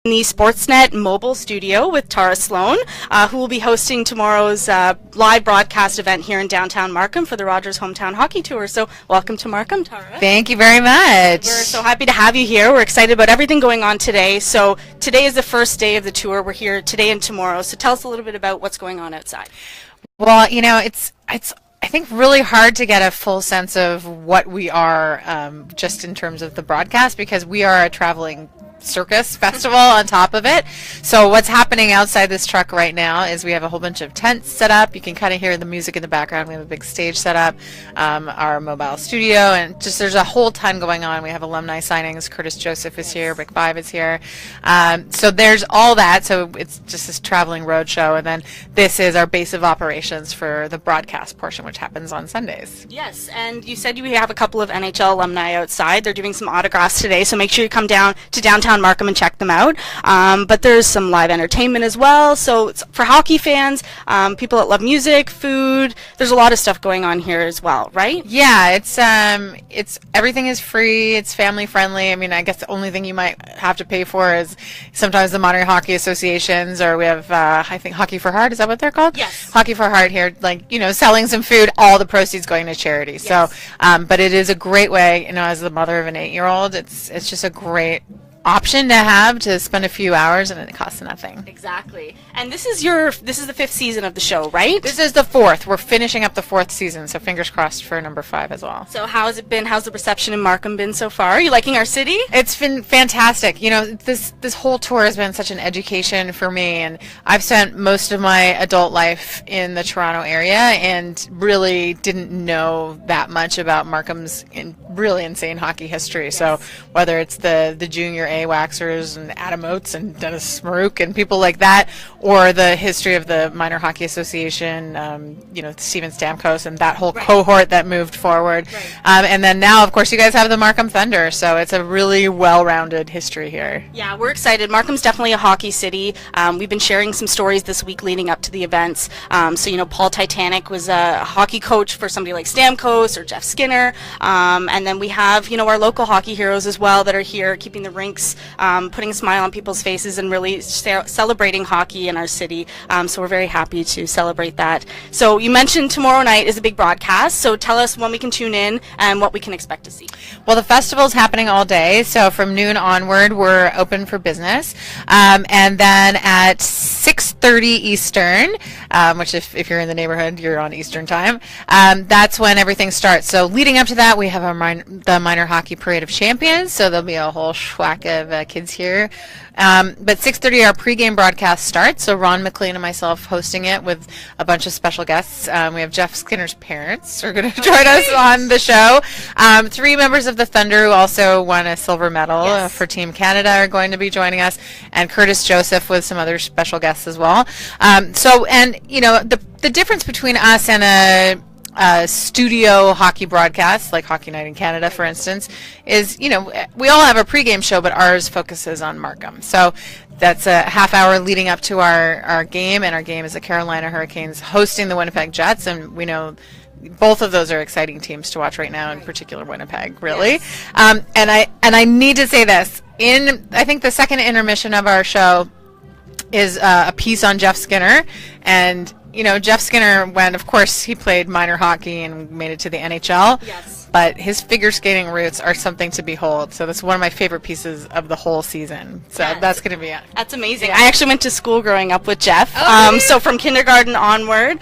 The Sportsnet Mobile Studio with Tara Slone, who will be hosting tomorrow's live broadcast event here in downtown Markham for the Rogers Hometown Hockey Tour. So welcome to Markham, Tara. Thank you very much. We're so happy to have you here. We're excited about everything going on today. So today is the first day of the tour. We're here today and tomorrow. So tell us a little bit about what's going on outside. Well, you know, it's I think really hard to get a full sense of what we are just in terms of the broadcast, because we are a traveling circus festival on top of it. So what's happening outside this truck right now is we have a whole bunch of tents set up. You can kind of hear the music in the background. We have a big stage set up, our mobile studio, and just there's a whole ton going on. We have alumni signings. Curtis Joseph is here. Rick Five is here. So there's all that. So it's just this traveling road show, and then this is our base of operations for the broadcast portion, which happens on Sundays. Yes, and you said you have a couple of NHL alumni outside. They're doing some autographs today, so make sure you come down to downtown Markham and check them out. But there's some live entertainment as well. So it's for hockey fans, people that love music, food. There's a lot of stuff going on here as well, right? Yeah, it's everything is free. It's family friendly. I mean, I guess the only thing you might have to pay for is sometimes the minor hockey associations, or we have I think Hockey for Heart. Is that what they're called? Yes. Hockey for Heart here, like, you know, selling some food. All the proceeds going to charity. Yes. So, but it is a great way. You know, as the mother of an 8-year-old, it's just a great option to have to spend a few hours, and it costs nothing. Exactly. And this is the 5th season of the show, right? This is the 4th. We're finishing up the 4th season, so fingers crossed for number 5 as well. So how has it been? How's the reception in Markham been so far? Are you liking our city? It's been fantastic. You know, this whole tour has been such an education for me, and I've spent most of my adult life in the Toronto area and really didn't know that much about Markham's really insane hockey history. Yes. So whether it's the junior Waxers and Adam Oates and Dennis Marouk and people like that, or the history of the Minor Hockey Association, you know, Steven Stamkos and that whole cohort that moved forward. Right. And then now, of course, you guys have the Markham Thunder, so it's a really well-rounded history here. Yeah, we're excited. Markham's definitely a hockey city. We've been sharing some stories this week leading up to the events. So, you know, Paul Titanic was a hockey coach for somebody like Stamkos or Jeff Skinner. And then we have, you know, our local hockey heroes as well that are here keeping the rinks, putting a smile on people's faces and really celebrating hockey in our city. So we're very happy to celebrate that. So you mentioned tomorrow night is a big broadcast. So tell us when we can tune in and what we can expect to see. Well, the festival's happening all day. So from noon onward, we're open for business. And then at 6:30 Eastern, which if you're in the neighborhood, you're on Eastern time, that's when everything starts. So leading up to that, we have the Minor Hockey Parade of Champions. So there'll be a whole schwack of kids here. But 6:30 our pregame broadcast starts, so Ron McLean and myself hosting it with a bunch of special guests. We have Jeff Skinner's parents who are going to join us on the show. 3 members of the Thunder who also won a silver medal for Team Canada are going to be joining us, and Curtis Joseph with some other special guests as well. And you know, the difference between us and a studio hockey broadcast, like Hockey Night in Canada, for instance, is, you know, we all have a pregame show, but ours focuses on Markham. So that's a half hour leading up to our game, and our game is the Carolina Hurricanes hosting the Winnipeg Jets, and we know both of those are exciting teams to watch right now, in particular Winnipeg, really. Yes. And I need to say this, I think the second intermission of our show is a piece on Jeff Skinner, and you know, Jeff Skinner, when, of course, he played minor hockey and made it to the NHL. Yes. But his figure skating roots are something to behold. So that's one of my favorite pieces of the whole season. So that's going to be it. That's amazing. I actually went to school growing up with Jeff. So from kindergarten onward.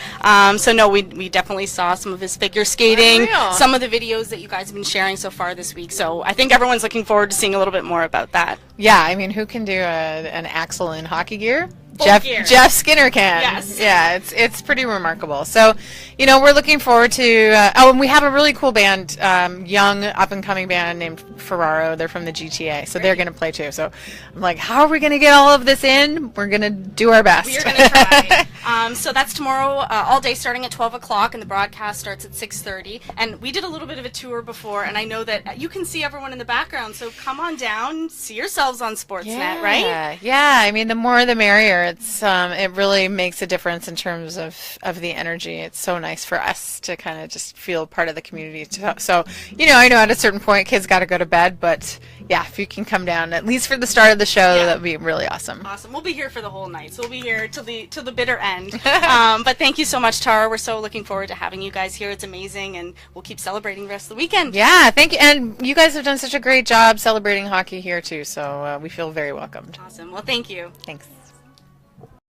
So no, we definitely saw some of his figure skating, some of the videos that you guys have been sharing so far this week. So I think everyone's looking forward to seeing a little bit more about that. Yeah, I mean, who can do an axle in hockey gear? Jeff Skinner can. Yes. Yeah, it's pretty remarkable. So, you know, we're looking forward to, and we have a really cool band, young up-and-coming band named Ferraro. They're from the GTA, so they're going to play too. So I'm like, how are we going to get all of this in? We're going to do our best. We're going to try. So that's tomorrow, all day starting at 12 o'clock, and the broadcast starts at 6:30. And we did a little bit of a tour before, and I know that you can see everyone in the background, so come on down, see yourselves on Sportsnet, right? Yeah, I mean, the more the merrier. It's it really makes a difference in terms of the energy. It's so nice for us to kind of just feel part of the community. So, you know, I know at a certain point kids got to go to bed, but yeah, if you can come down at least for the start of the show, that would be really awesome. Awesome. We'll be here for the whole night, so we'll be here till the bitter end. But thank you so much, Tara. We're so looking forward to having you guys here. It's amazing, and we'll keep celebrating the rest of the weekend. Yeah, thank you. And you guys have done such a great job celebrating hockey here too, so we feel very welcomed. Awesome. Well, thank you. Thanks.